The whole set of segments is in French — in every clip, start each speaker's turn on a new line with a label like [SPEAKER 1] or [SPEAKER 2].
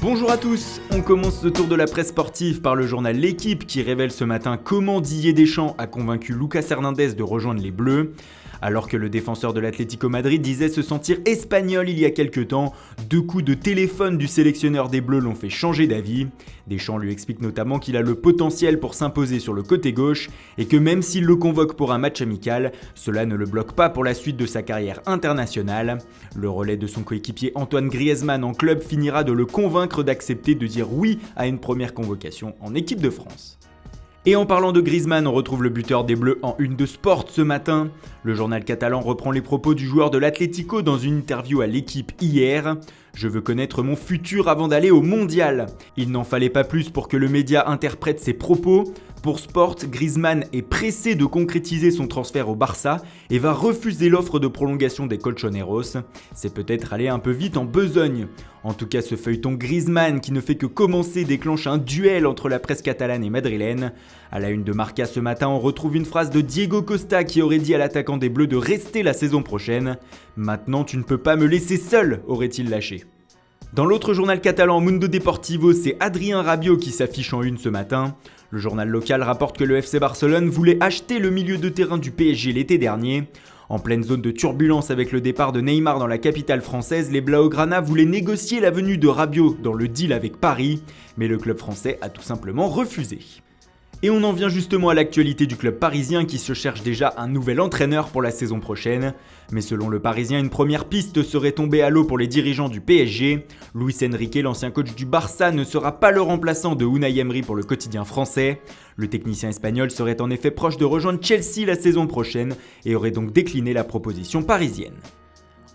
[SPEAKER 1] Bonjour à tous, on commence ce tour de la presse sportive par le journal L'Équipe qui révèle ce matin comment Didier Deschamps a convaincu Lucas Hernandez de rejoindre les Bleus. Alors que le défenseur de l'Atlético Madrid disait se sentir espagnol il y a quelques temps, 2 coups de téléphone du sélectionneur des Bleus l'ont fait changer d'avis. Deschamps lui explique notamment qu'il a le potentiel pour s'imposer sur le côté gauche et que même s'il le convoque pour un match amical, cela ne le bloque pas pour la suite de sa carrière internationale. Le relais de son coéquipier Antoine Griezmann en club finira de le convaincre d'accepter de dire oui à une première convocation en équipe de France. Et en parlant de Griezmann, on retrouve le buteur des Bleus en une de Sport ce matin. Le journal catalan reprend les propos du joueur de l'Atlético dans une interview à l'Équipe hier. « Je veux connaître mon futur avant d'aller au mondial ». Il n'en fallait pas plus pour que le média interprète ses propos. Pour Sport, Griezmann est pressé de concrétiser son transfert au Barça et va refuser l'offre de prolongation des Colchoneros. C'est peut-être aller un peu vite en besogne. En tout cas, ce feuilleton Griezmann qui ne fait que commencer déclenche un duel entre la presse catalane et madrilène. À la une de Marca ce matin, on retrouve une phrase de Diego Costa qui aurait dit à l'attaquant des Bleus de rester la saison prochaine. « Maintenant, tu ne peux pas me laisser seul », aurait-il lâché. Dans l'autre journal catalan Mundo Deportivo, c'est Adrien Rabiot qui s'affiche en une ce matin. Le journal local rapporte que le FC Barcelone voulait acheter le milieu de terrain du PSG l'été dernier. En pleine zone de turbulence avec le départ de Neymar dans la capitale française, les Blaugrana voulaient négocier la venue de Rabiot dans le deal avec Paris, mais le club français a tout simplement refusé. Et on en vient justement à l'actualité du club parisien qui se cherche déjà un nouvel entraîneur pour la saison prochaine. Mais selon le Parisien, une première piste serait tombée à l'eau pour les dirigeants du PSG. Luis Enrique, l'ancien coach du Barça, ne sera pas le remplaçant de Unai Emery pour le quotidien français. Le technicien espagnol serait en effet proche de rejoindre Chelsea la saison prochaine et aurait donc décliné la proposition parisienne.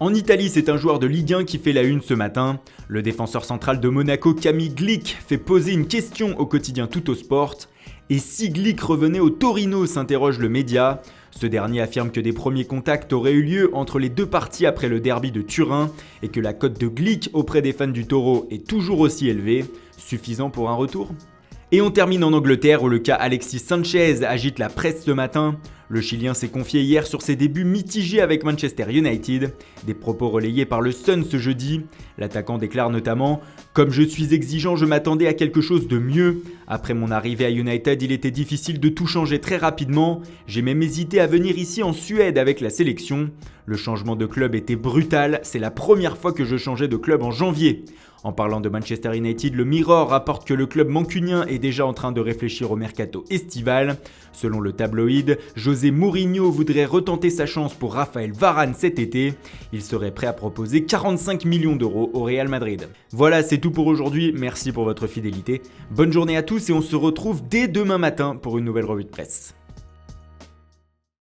[SPEAKER 1] En Italie, c'est un joueur de Ligue 1 qui fait la une ce matin. Le défenseur central de Monaco, Camille Glick, fait poser une question au quotidien Tuttosport. Et si Glick revenait au Torino, s'interroge le média. Ce dernier affirme que des premiers contacts auraient eu lieu entre les deux parties après le derby de Turin et que la cote de Glick auprès des fans du Taureau est toujours aussi élevée, suffisant pour un retour. Et on termine en Angleterre où le cas Alexis Sanchez agite la presse ce matin. Le Chilien s'est confié hier sur ses débuts mitigés avec Manchester United. Des propos relayés par le Sun ce jeudi. L'attaquant déclare notamment « Comme je suis exigeant, je m'attendais à quelque chose de mieux. Après mon arrivée à United, il était difficile de tout changer très rapidement. J'ai même hésité à venir ici en Suède avec la sélection. Le changement de club était brutal. C'est la première fois que je changeais de club en janvier. » En parlant de Manchester United, le Mirror rapporte que le club mancunien est déjà en train de réfléchir au mercato estival. Selon le tabloïd, José Mourinho voudrait retenter sa chance pour Raphaël Varane cet été. Il serait prêt à proposer 45 millions d'euros au Real Madrid. Voilà, c'est tout pour aujourd'hui. Merci pour votre fidélité. Bonne journée à tous et on se retrouve dès demain matin pour une nouvelle revue de presse.